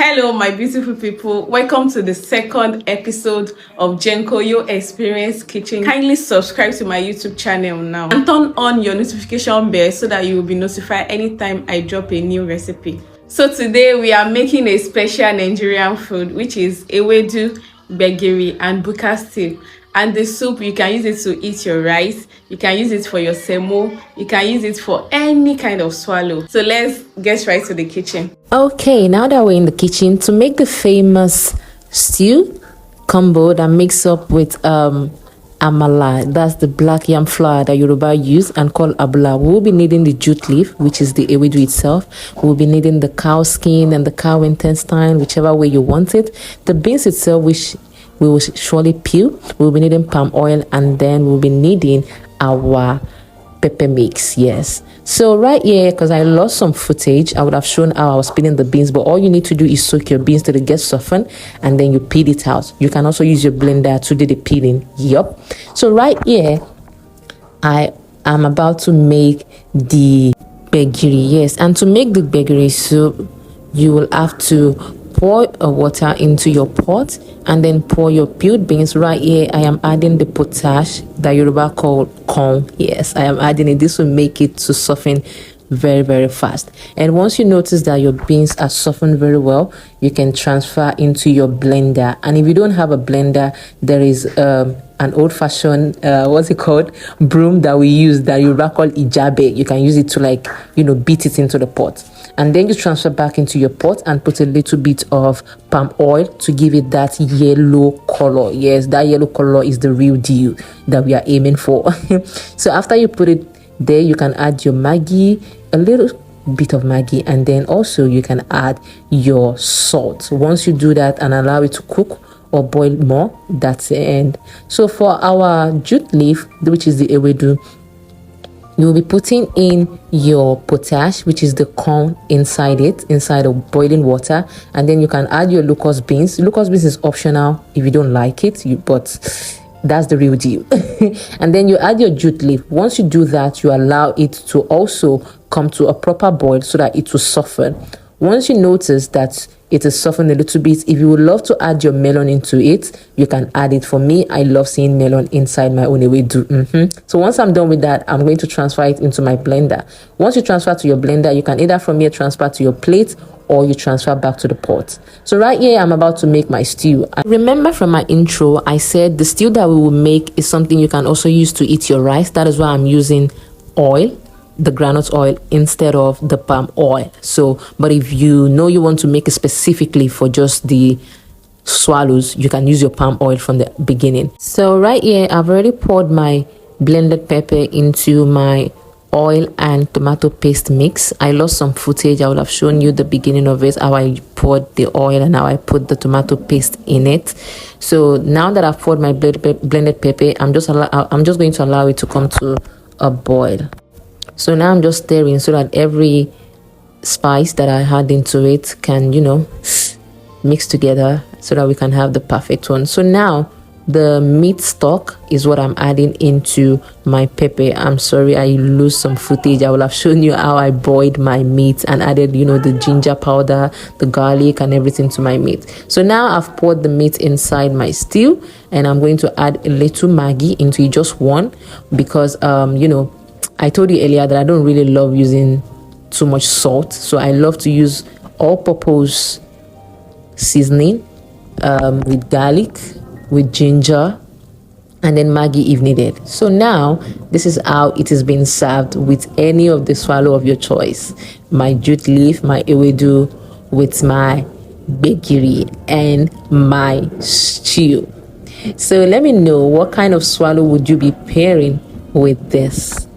Hello, my beautiful people. Welcome to the second episode of Jeunkoyo Experience Kitchen. Kindly subscribe to my YouTube channel now and turn on your notification bell so that you will be notified anytime I drop a new recipe. So today we are making a special Nigerian food, which is Ewedu, Gbegiri and Buka Stew. And the soup, you can use it to eat your rice, you can use it for your Semo, you can use it for any kind of swallow. So let's get right to the kitchen. Okay, now that we're in the kitchen, to make the famous stew combo that mix up with Amala, that's the black yam flour that Yoruba use and call abula, we'll be needing the jute leaf, which is the ewedu itself. We'll be needing the cow skin and the cow intestine, whichever way you want it. The beans itself, which we will surely peel. We'll be needing palm oil, and then we'll be needing our pepper mix. Yes, so right here, because I lost some footage, I would have shown how I was peeling the beans, but all you need to do is soak your beans till they get softened, and then you peel it out. You can also use your blender to do the peeling. Yep. So right here I am about to make the gbegiri. Yes, and to make the gbegiri soup, you will have to pour water into your pot and then pour your peeled beans. Right here I am adding the potash that Yoruba call corn. Yes, I am adding it. This will make it to soften very fast. And once you notice that your beans are softened very well, you can transfer into your blender. And if you don't have a blender, there is an old-fashioned what's it called, broom that we use that Yoruba call ijabe. You can use it to beat it into the pot. And then you transfer back into your pot and put a little bit of palm oil to give it that yellow color. Yes, that yellow color is the real deal that we are aiming for. So after you put it there, you can add your Maggi, a little bit of Maggi, and then also you can add your salt. Once you do that and allow it to cook or boil more, that's the end. So for our jute leaf, which is the ewedu, you will be putting in your potash, which is the corn, inside of boiling water, and then you can add your locust beans. Locust beans is optional if you don't like it, but that's the real deal. And then you add your jute leaf. Once you do that, you allow it to also come to a proper boil so that it will soften. Once you notice that it is softened a little bit, if you would love to add your melon into it, you can add it. For me, I love seeing melon inside my own ewedu. So once I'm done with that, I'm going to transfer it into my blender. Once you transfer to your blender, you can either from here transfer to your plate or you transfer back to the pot. So right here, I'm about to make my stew. Remember from my intro, I said the stew that we will make is something you can also use to eat your rice. That is why I'm using oil, the groundnut oil, instead of the palm oil. So but if you know you want to make it specifically for just the swallows, you can use your palm oil from the beginning. So right here I've already poured my blended pepper into my oil and tomato paste mix. I lost some footage. I would have shown you the beginning of it, how I poured the oil and how I put the tomato paste in it. So now that I've poured my blended pepper, I'm just going to allow it to come to a boil. So now I'm just stirring so that every spice that I had into it can, mix together so that we can have the perfect one. So now the meat stock is what I'm adding into my pepper. I'm sorry, I lose some footage. I will have shown you how I boiled my meat and added, the ginger powder, the garlic and everything to my meat. So now I've poured the meat inside my stew, and I'm going to add a little Maggi into it, just one, because I told you earlier that I don't really love using too much salt, so I love to use all-purpose seasoning with garlic, with ginger, and then Maggi if needed. So now this is how it is being served with any of the swallow of your choice. My jute leaf, my ewedu, with my gbegiri and my stew. So let me know, what kind of swallow would you be pairing with this?